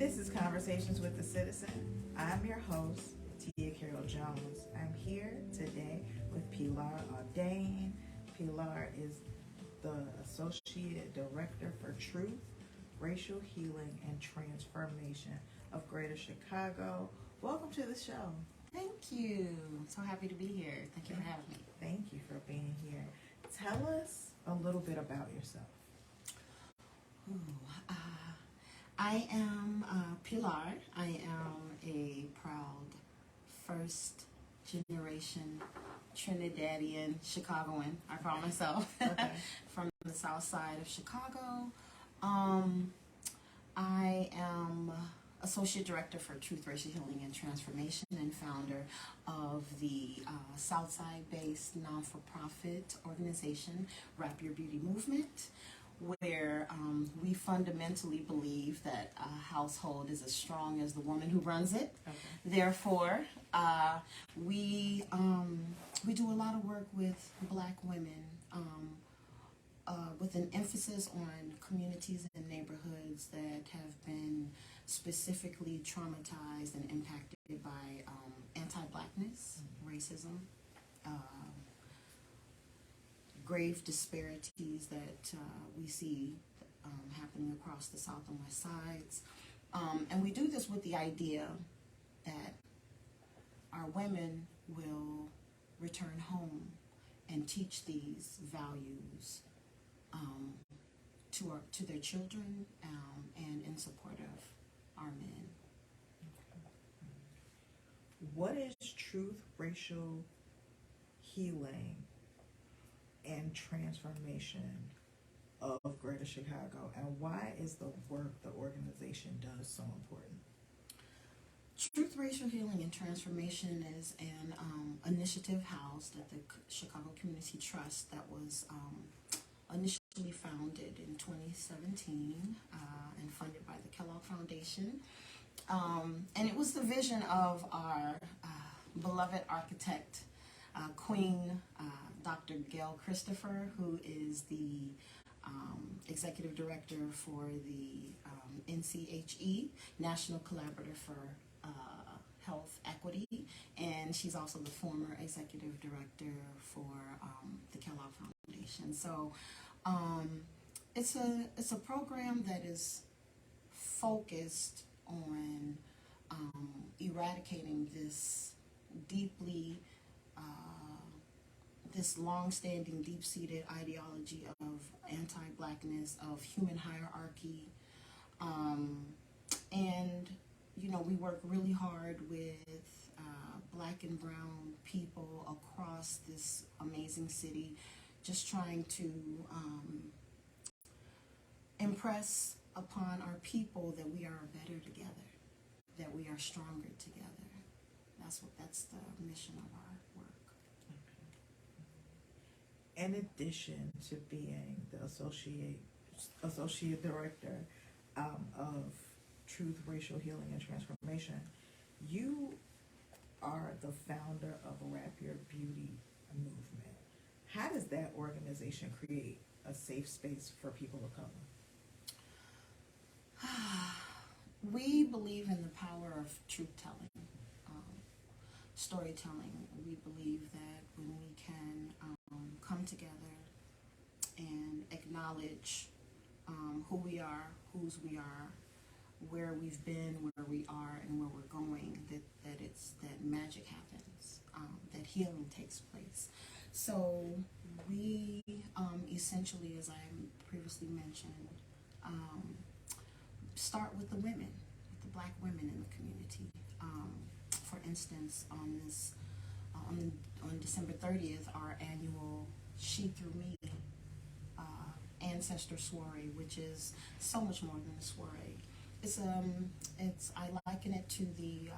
This is Conversations with the Citizen. I'm your host, Tia Carol Jones. I'm here today with Pilar Audain. Pilar is the Associate Director for Truth, Racial Healing, and Transformation of Greater Chicago. Welcome to the show. Thank you. So happy to be here. Thank you for having me. Thank you for being here. Tell us a little bit about yourself. I am Pilar. I am a proud first generation Trinidadian Chicagoan, I call myself, from the south side of Chicago. I am Associate Director for Truth, Racial Healing, and Transformation and founder of the Southside-based non-for-profit organization, Wrap Your Beauty Movement, where we fundamentally believe that a household is as strong as the woman who runs it. Okay. Therefore, we do a lot of work with Black women, with an emphasis on communities and neighborhoods that have been specifically traumatized and impacted by anti-Blackness, racism, grave disparities that we see happening across the South and West sides. And we do this with the idea that our women will return home and teach these values to their children and in support of our men. What is truth, racial healing, and transformation of Greater Chicago, and why is the work the organization does so important? Truth, Racial Healing, and Transformation is an initiative housed at the Chicago Community Trust that was initially founded in 2017 and funded by the Kellogg Foundation. And it was the vision of our beloved architect, Queen Dr. Gail Christopher, who is the Executive Director for the NCHE, National Collaborative for Health Equity, and she's also the former Executive Director for the Kellogg Foundation. So it's a program that is focused on eradicating this deeply this long-standing, deep-seated ideology of anti-Blackness, of human hierarchy, and we work really hard with Black and brown people across this amazing city, just trying to impress upon our people that we are better together, that we are stronger together. That's the mission of our work. In addition to being the associate director of Truth, Racial Healing, and Transformation, you are the founder of Wrap Your Beauty Movement. How does that organization create a safe space for people of color? We believe in the power of truth-telling, storytelling. We believe that when we can come together and acknowledge who we are, whose we are, where we've been, where we are, and where we're going, that magic happens, that healing takes place. So we essentially, as I previously mentioned, start with the women, with the Black women in the community. For instance, on December 30th, our annual She Through Me ancestor soiree, which is so much more than a soiree. I liken it to the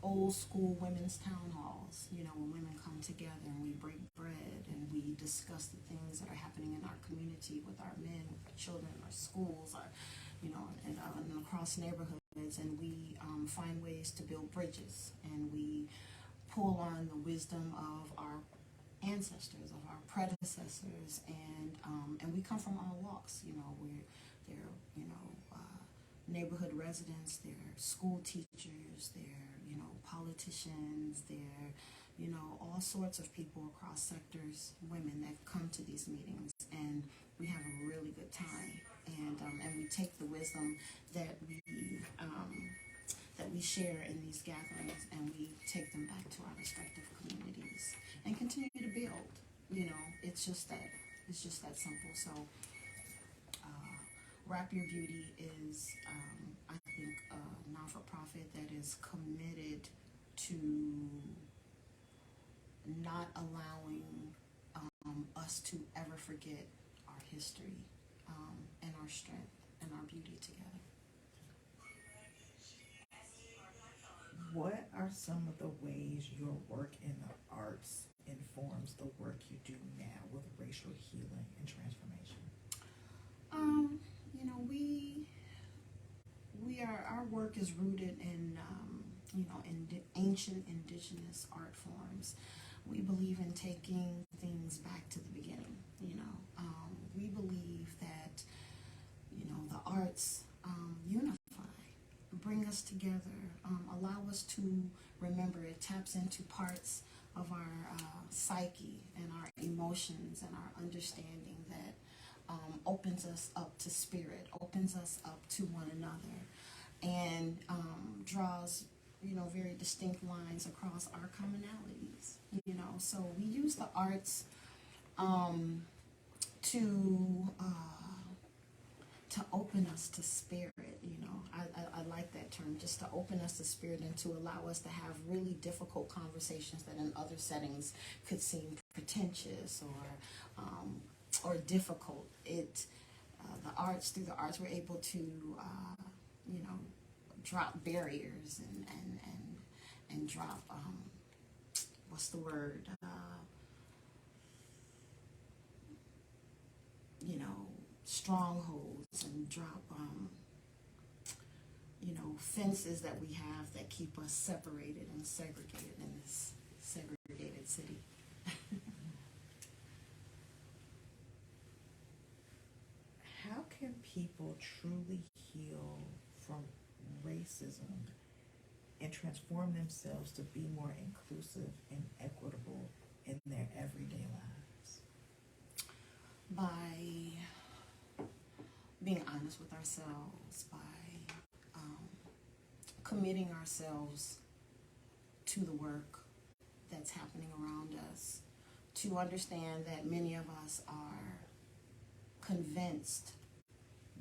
old school women's town halls, when women come together and we break bread and we discuss the things that are happening in our community with our men, with our children, our schools, and across neighborhoods, and we find ways to build bridges, and we pull on the wisdom of our ancestors, of our predecessors, and we come from all walks. They're neighborhood residents, they're school teachers, they're, politicians, they're, all sorts of people across sectors, women that come to these meetings, and we have a really good time. And we take the wisdom that we share in these gatherings, and we take them back to our respective communities and continue to build. It's just that simple. So, Wrap Your Beauty is, I think, a non-for-profit that is committed to not allowing us to ever forget our history, and our strength and our beauty together. What are some of the ways your work in the arts informs the work you do now with racial healing and transformation? Our work is rooted in ancient indigenous art forms. We believe in taking things back to the beginning. We believe that the arts unify, bring us together, allow us to remember. It taps into parts of our psyche and our emotions and our understanding that opens us up to spirit, opens us up to one another, and draws very distinct lines across our commonalities. So we use the arts to open us to spirit. I like that term, just to open us to spirit and to allow us to have really difficult conversations that in other settings could seem pretentious or difficult. Through the arts, we're able to drop barriers and drop what's the word? Strongholds, and drop fences that we have that keep us separated and segregated in this segregated city. How can people truly heal from racism and transform themselves to be more inclusive and equitable in their everyday lives? By being honest with ourselves, by committing ourselves to the work that's happening around us, to understand that many of us are convinced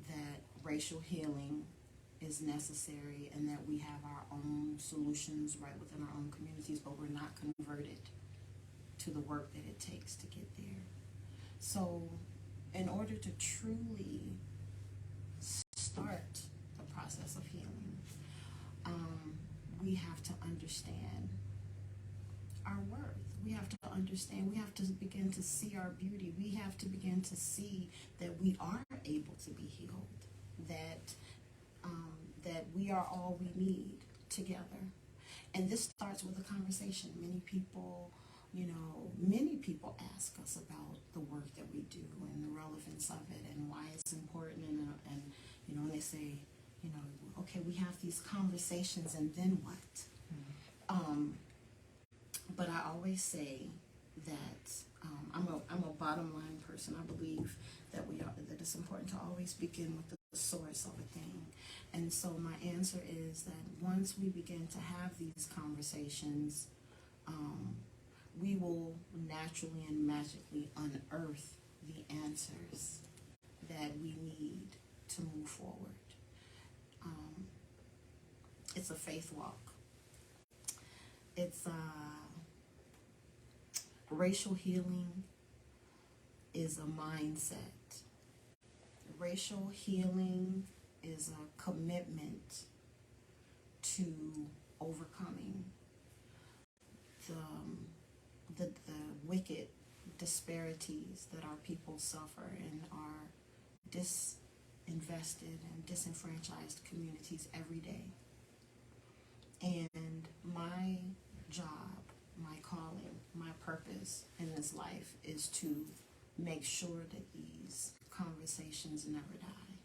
that racial healing is necessary and that we have our own solutions right within our own communities, but we're not converted to the work that it takes to get there. So in order to truly start the process of healing, we have to understand our worth. We have to understand, we have to begin to see our beauty. We have to begin to see that we are able to be healed, that we are all we need together. And this starts with a conversation. Many people ask us about the work that we do and the relevance of it and why it's important, and they say, okay, we have these conversations, and then what? But I always say that I'm a bottom line person. I believe that that it's important to always begin with the source of a thing. And so my answer is that once we begin to have these conversations, we will naturally and magically unearth the answers that we need to move forward. It's a faith walk. It's racial healing is a mindset. Racial healing is a commitment to overcoming the wicked disparities that our people suffer in our disinvested and disenfranchised communities every day. And my job, my calling, my purpose in this life is to make sure that these conversations never die,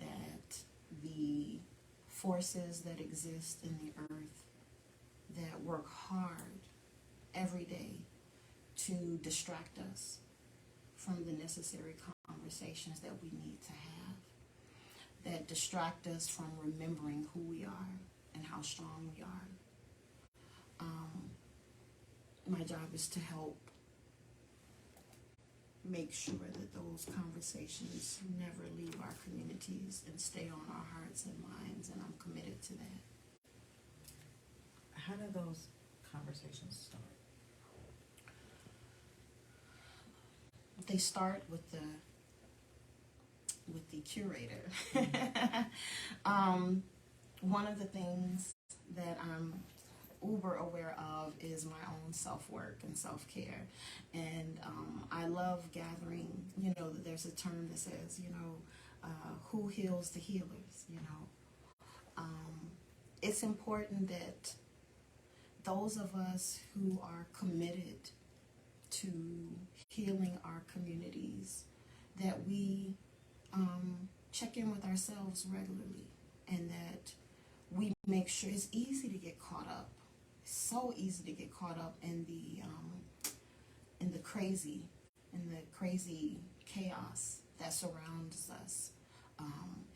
that the forces that exist in the earth that work hard every day to distract us from the necessary conversations that we need to have, that distract us from remembering who we are and how strong we are. My job is to help make sure that those conversations never leave our communities and stay on our hearts and minds, and I'm committed to that. How do those conversations start? They start with the curator. One of the things that I'm uber aware of is my own self-work and self-care, and I love gathering, there's a term that says, who heals the healers. It's important that those of us who are committed to healing our communities, that we check in with ourselves regularly, and that we make sure. It's easy to get caught up. It's so easy to get caught up in the crazy chaos that surrounds us,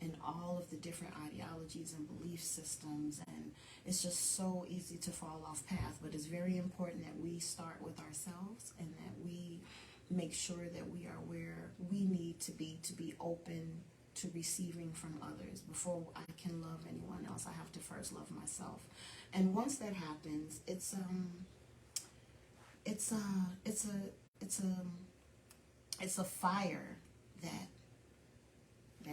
and all of the different ideologies and belief systems, and it's just so easy to fall off path. But it's very important that we start with ourselves, and that we make sure that we are where we need to be open to receiving from others. Before I can love anyone else, I have to first love myself. And once that happens, it's a fire that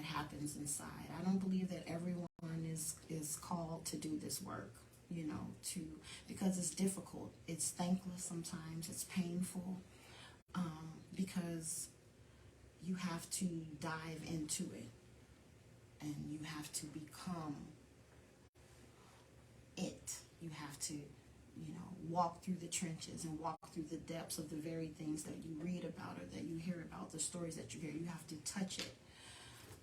happens inside. I don't believe that everyone is called to do this work, because it's difficult. It's thankless sometimes. It's painful, because you have to dive into it, and you have to become it. You have to, walk through the trenches and walk through the depths of the very things that you read about or that you hear about, the stories that you hear. You have to touch it,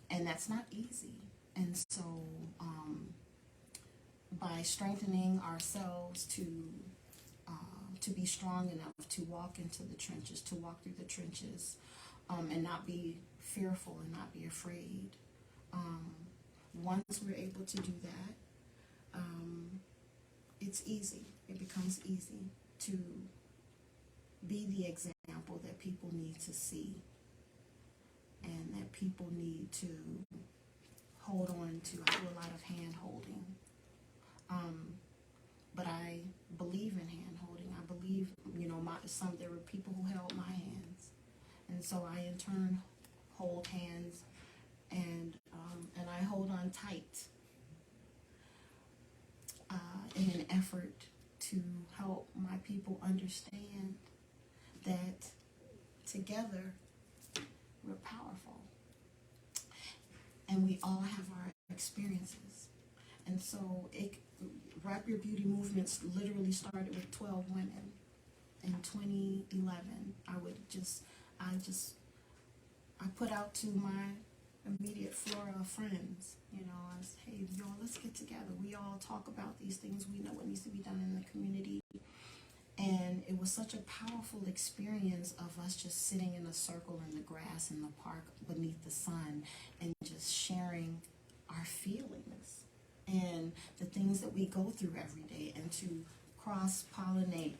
and that's not easy. And so by strengthening ourselves to be strong enough to walk into the trenches, to walk through the trenches, and not be fearful and not be afraid. Once we're able to do that, it's easy. It becomes easy to be the example that people need to see, and that people need to hold on to. I do a lot of hand holding. But I believe in hand holding. I believe, there were people who held my hands. And so I in turn hold hands, and I hold on tight in an effort to help my people understand that together we're powerful, and we all have our experiences. And so Wrap Your Beauty movements literally started with 12 women. In 2011, I put out to my immediate flora of friends, I was, hey, y'all, let's get together. We all talk about these things. We know what needs to be done in the community. And it was such a powerful experience of us just sitting in a circle in the grass in the park beneath the sun, and just sharing our feelings and the things that we go through every day, and to cross-pollinate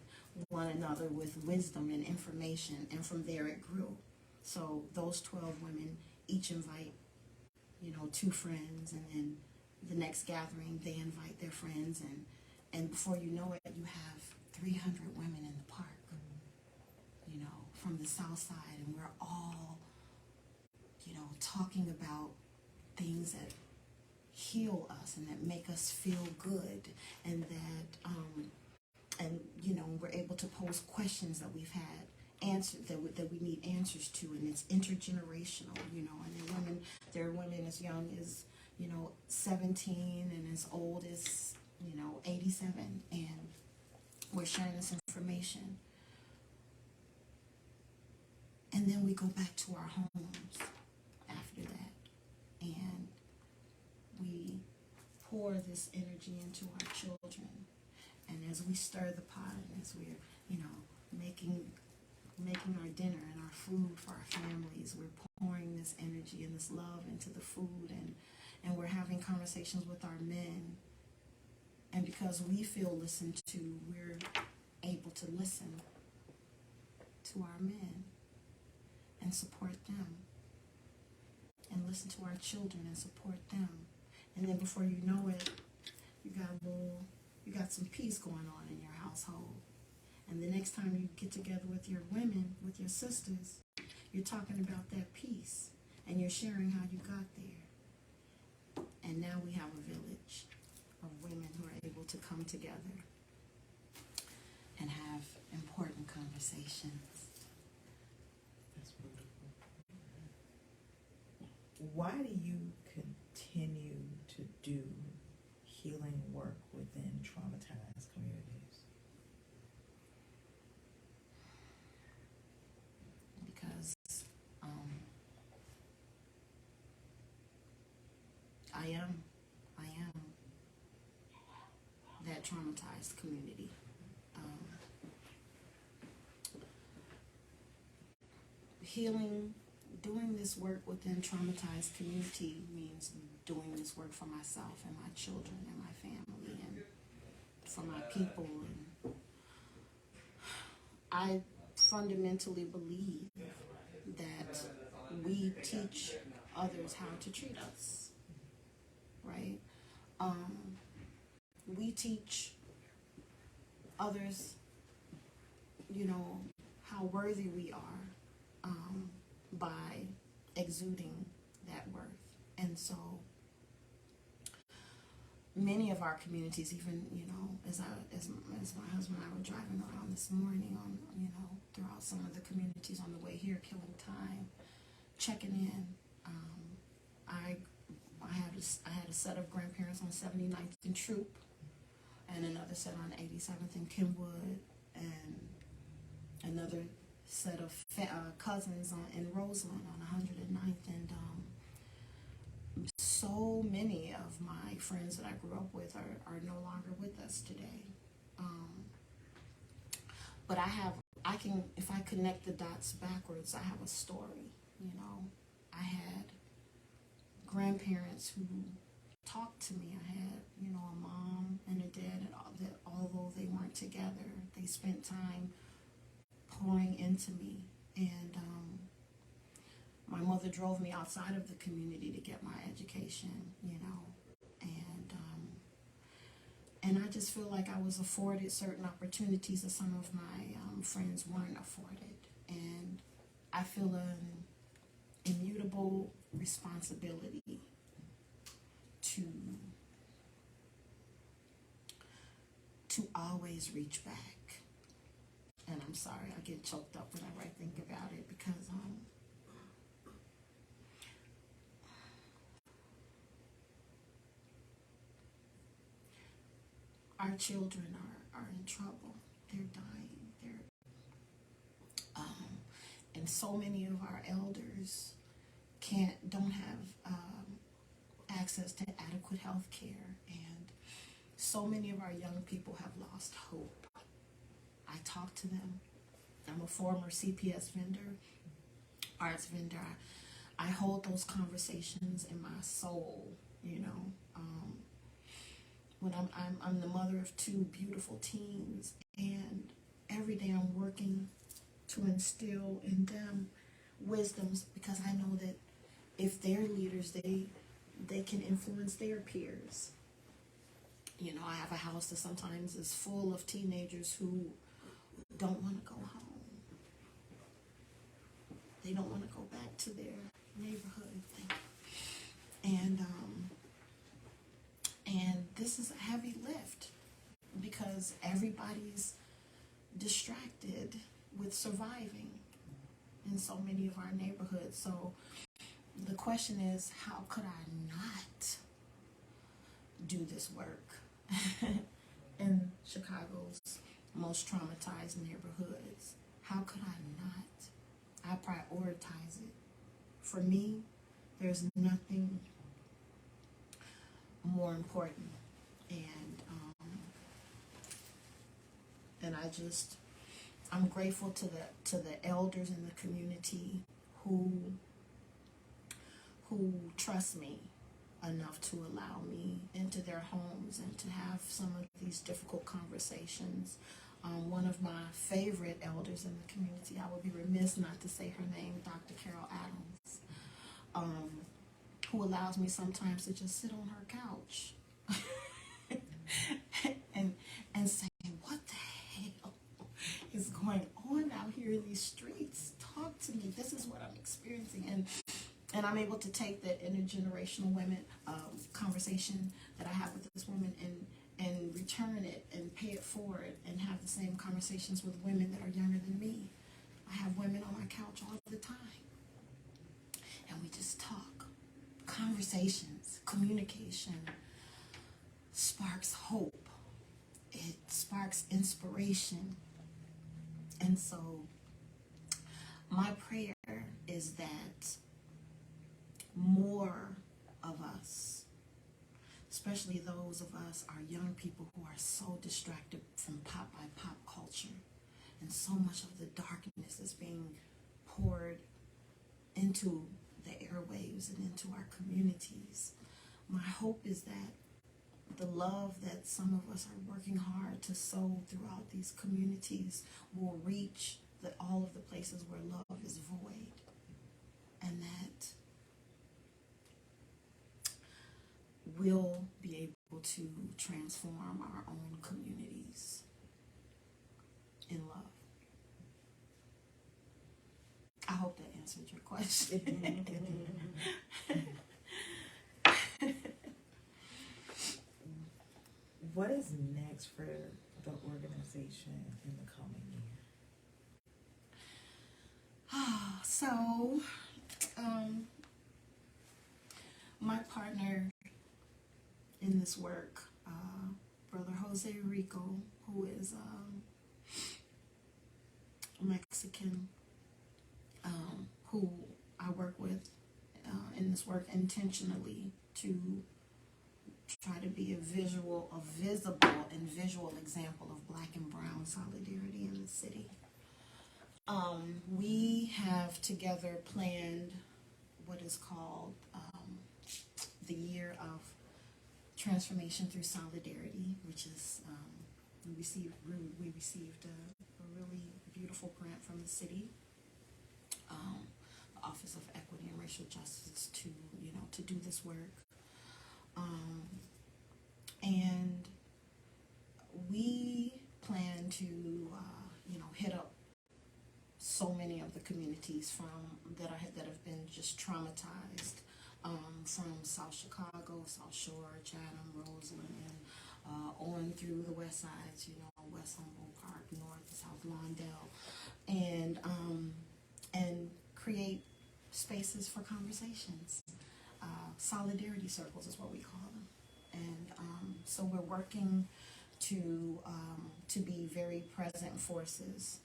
one another with wisdom and information. And from there it grew. So those 12 women each invite, 2 friends, and then the next gathering they invite their friends, and before you know it, you have 300 women in the park, from the south side, and we're all, talking about things that heal us and that make us feel good, and that we're able to pose questions that we've had answered, that we need answers to, and it's intergenerational, and there are women as young as 17 and as old as 87, and we're sharing this information, and then we go back to our homes after that, and we pour this energy into our children, and as we stir the pot, and as we're, making our dinner and our food for our families, we're pouring this energy and this love into the food, and we're having conversations with our men. And because we feel listened to, we're able to listen to our men and support them, and listen to our children and support them. And then before you know it, you got some peace going on in your household. And the next time you get together with your women, with your sisters, you're talking about that peace, and you're sharing how you got there. And now we have a village of women who are able to come together and have important conversations. That's wonderful. Why do you continue to do healing work within traumatized communities? Because I am that traumatized community. Doing this work within traumatized community means doing this work for myself and my children and my family and for my people. And I fundamentally believe that we teach others how to treat us, right? We teach others, how worthy we are by exuding that worth. And so many of our communities, even, as my husband and I were driving around this morning on, throughout some of the communities on the way here, killing time, checking in. I had a set of grandparents on 79th and Troop, and another set on 87th and Kenwood, and another set of cousins in Roseland on 109th, and so many of my friends that I grew up with are no longer with us today. But if I connect the dots backwards, I have a story. I had grandparents who talked to me. I had, a mom and a dad, and although they weren't together, they spent time pouring into me. And my mother drove me outside of the community to get my education, and I just feel like I was afforded certain opportunities that some of my friends weren't afforded. And I feel an immutable responsibility to always reach back. And I'm sorry, I get choked up whenever I think about it, because our children are in trouble. They're dying. And so many of our elders don't have access to adequate health care, and so many of our young people have lost hope. I talk to them. I'm a former CPS vendor, arts vendor. I hold those conversations in my soul, when I'm the mother of two beautiful teens, and every day I'm working to instill in them wisdoms, because I know that if they're leaders, they can influence their peers. I have a house that sometimes is full of teenagers who don't want to go home. They don't want to go back to their neighborhood. And this is a heavy lift, because everybody's distracted with surviving in so many of our neighborhoods. So the question is, how could I not do this work in Chicago's most traumatized neighborhoods? How could I not? I prioritize it. For me, there's nothing more important. And I'm grateful to the elders in the community who trust me enough to allow me into their homes and to have some of these difficult conversations. One of my favorite elders in the community, I would be remiss not to say her name, Dr. Pilar Audain, who allows me sometimes to just sit on her couch and say, what the hell is going on out here in these streets? Talk to me. This is what I'm experiencing. And I'm able to take that intergenerational women conversation that I have with this woman and return it and pay it forward and have the same conversations with women that are younger than me. I have women on my couch all the time. And we just talk. Conversations, communication sparks hope. It sparks inspiration. And so my prayer is that more of us, especially those of us, our young people who are so distracted from pop by pop culture, and so much of the darkness is being poured into the airwaves and into our communities. My hope is that the love that some of us are working hard to sow throughout these communities will reach all of the places where love is void, and that we'll be able to transform our own communities in love. I hope that answered your question. What is next for the organization in the coming year? So, my partner in this work, Brother Jose Rico, who is Mexican, who I work with in this work intentionally to try to be a visible and visual example of Black and brown solidarity in the city. We have together planned what is called the Year of Transformation Through Solidarity, which is we received a really beautiful grant from the city, the Office of Equity and Racial Justice, to do this work, and we plan to hit up so many of the communities that have been just traumatized, from South Chicago, South Shore, Chatham, Roseland, on through the west sides, West Humboldt Park, North, South Lawndale, and create spaces for conversations. Solidarity circles is what we call them. And so we're working to be very present forces,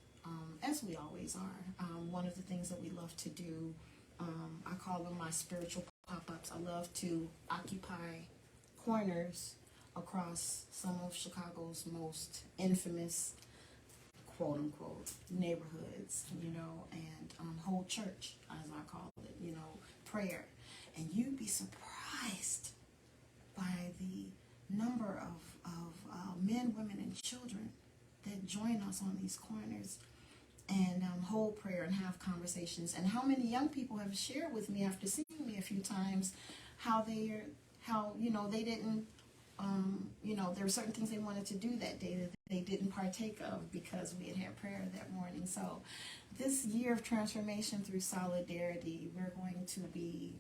as we always are. One of the things that we love to do, I call them my spiritual pop-ups. I love to occupy corners across some of Chicago's most infamous, quote-unquote, neighborhoods, and hold church, as I call it, prayer. And you'd be surprised by the number of men, women, and children that join us on these corners and hold prayer and have conversations. And how many young people have shared with me after seeing me a few times how they didn't, there were certain things they wanted to do that day that they didn't partake of because we had prayer that morning. So this year of transformation through solidarity, we're going to be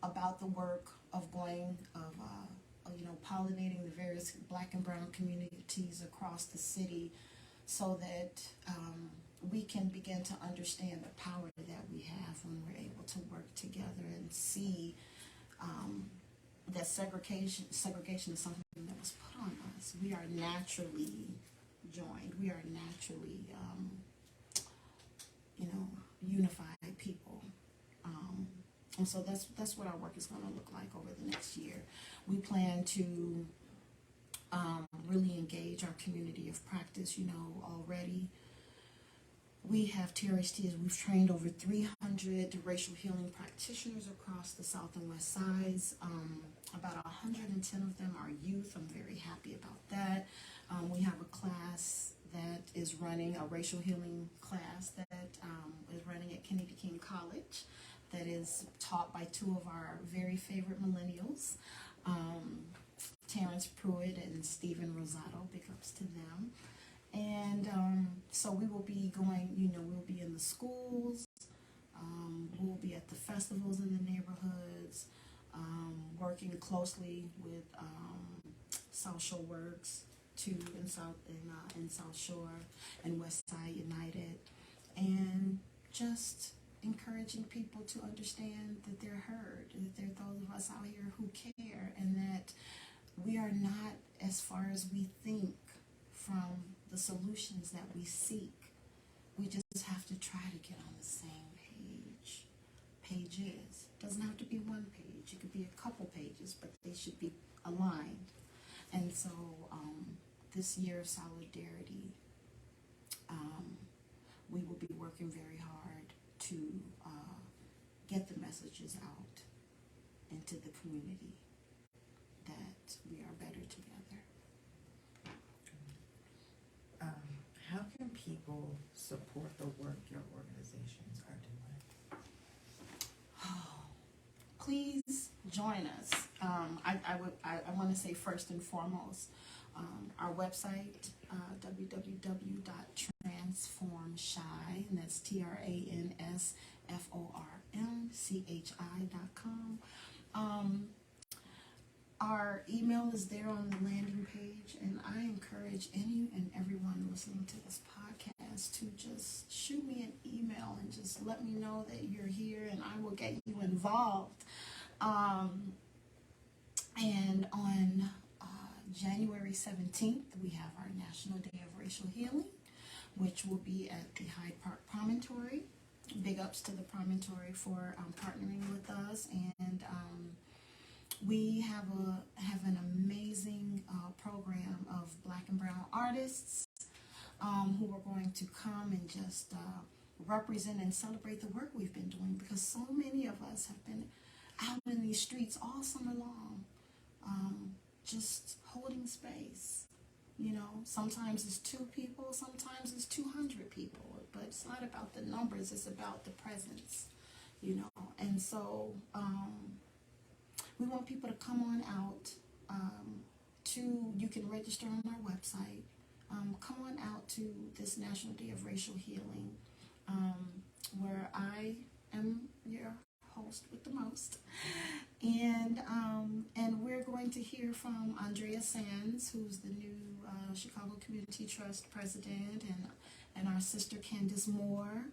about the work of pollinating the various Black and brown communities across the city, so that we can begin to understand the power that we have when we're able to work together and see that segregation is something that was put on us. We are naturally joined. We are naturally, unified people. And so that's what our work is going to look like over the next year. We plan to really engage our community of practice. Already we have TRHT, as we've trained over 300 racial healing practitioners across the South and West Sides. About 110 of them are youth. I'm very happy about that. We have a class that is running, a racial healing class that is running at Kennedy King College, that is taught by two of our very favorite millennials, Terrence Pruitt and Stephen Rosato. Big ups to them. And so we will be going, we'll be in the schools, we'll be at the festivals in the neighborhoods, working closely with South Shore Works too, in South Shore and West Side United, and just encouraging people to understand that they're heard, that there are those of us out here who care, and that we are not as far as we think from the solutions that we seek. We just have to try to get on the same page. Pages. Doesn't have to be one page. It could be a couple pages, but they should be aligned. And so this year of solidarity, we will be working very hard to get the messages out into the community that we are better together. How can people support the work your organizations are doing? Please join us. I want to say first and foremost, our website, www.transformchi, and that's transformchi.com. Our email is there on the landing page, and I encourage any and everyone listening to this podcast to just shoot me an email and just let me know that you're here, and I will get you involved. And on January 17th, we have our National Day of Racial Healing, which will be at the Hyde Park Promontory. Big ups to the Promontory for partnering with us, and we have an amazing program of Black and brown artists who are going to come and just represent and celebrate the work we've been doing, because so many of us have been out in these streets all summer long, just holding space. Sometimes it's 2 people, sometimes it's 200 people, but it's not about the numbers, it's about the presence, and so we want people to come on out you can register on our website. Come on out to this National Day of Racial Healing, where I am your host with the most. And we're going to hear from Andrea Sands, who's the new Chicago Community Trust president, and our sister Candace Moore,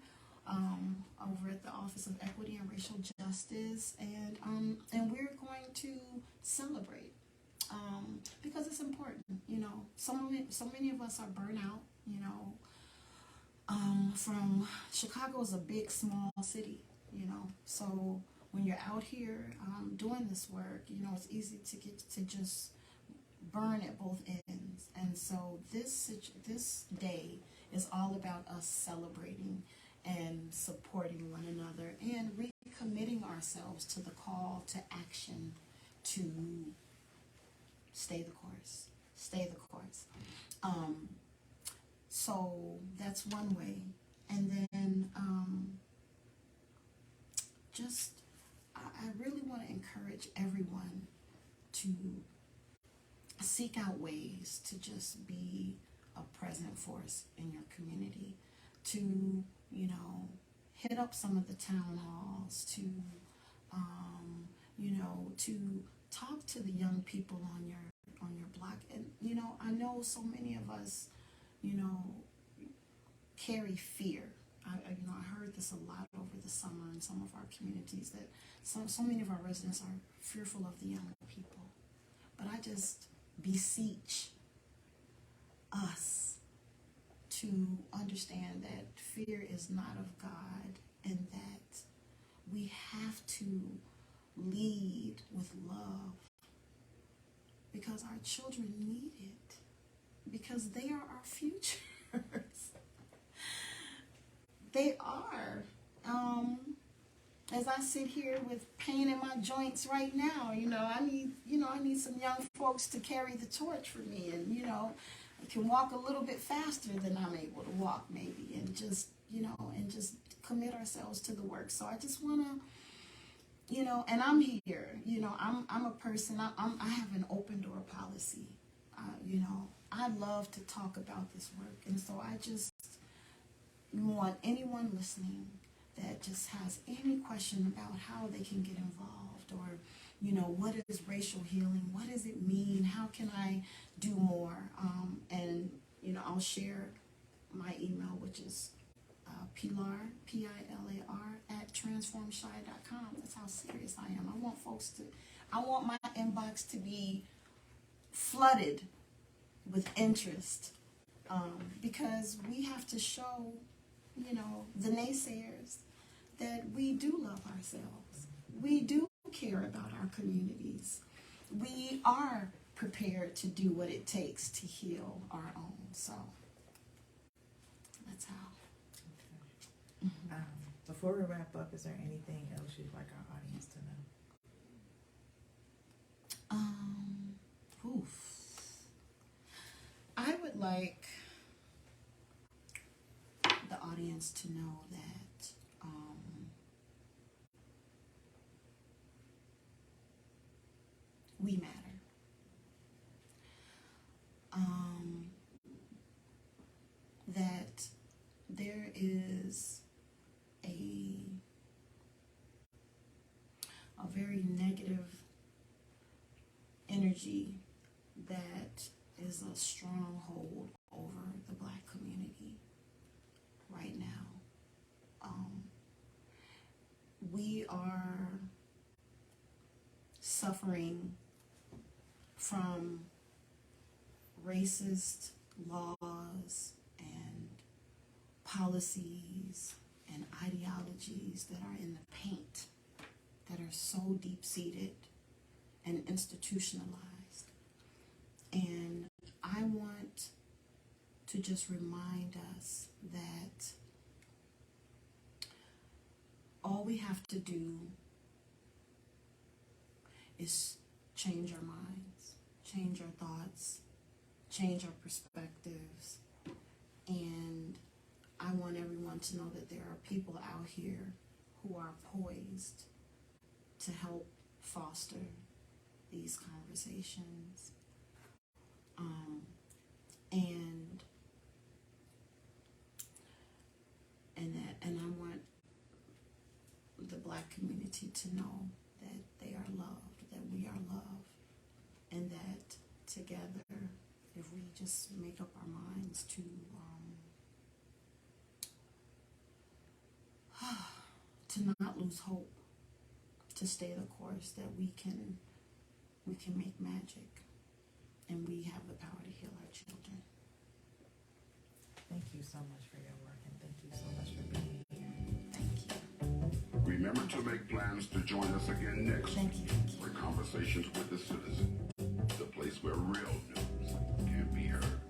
over at the Office of Equity and Racial Justice, and we're going to celebrate because it's important. So many of us are burnt out. From Chicago is a big, small city. So when you're out here doing this work, it's easy to get to just burn at both ends. And so this day is all about us celebrating and supporting one another and recommitting ourselves to the call to action to stay the course. So that's one way. And then I really want to encourage everyone to seek out ways to just be a present force in your community, to hit up some of the town halls, to to talk to the young people on your block. And I know so many of us carry fear. I heard this a lot over the summer in some of our communities, that so many of our residents are fearful of the young people. But I just beseech us to understand that fear is not of God, and that we have to lead with love because our children need it, because they are our futures. They are. As I sit here with pain in my joints right now, I need some young folks to carry the torch for me, and I can walk a little bit faster than I'm able to walk, maybe, and just commit ourselves to the work. So I just want to, and I'm here, I'm a person, I have an open door policy. I love to talk about this work, and so I just want anyone listening that just has any question about how they can get involved, or what is racial healing, what does it mean, how can I do more, and I'll share my email, which is Pilar, Pilar @transformshy.com. That's how serious I am. I want my inbox to be flooded with interest, because we have to show the naysayers that we do love ourselves. We do care about our communities. We are prepared to do what it takes to heal our own. So that's how. Okay. Before we wrap up, is there anything else you'd like our audience to know? I would like the audience to know that we matter. That there is a very negative energy that is a stronghold over the Black community right now. We are suffering from racist laws and policies and ideologies that are in the paint, that are so deep-seated and institutionalized. And I want to just remind us that all we have to do is change our minds, change our thoughts, change our perspectives. And I want everyone to know that there are people out here who are poised to help foster these conversations. And I want the Black community to know that they are loved, that we are loved, and that together, if we just make up our minds to not lose hope, to stay the course, that we can make magic, and we have the power to heal our children. Thank you so much for your work, and thank you so much for being here. Thank you. Remember to make plans to join us again next Thank you. for Conversations with the Citizen, the place where real news can be heard.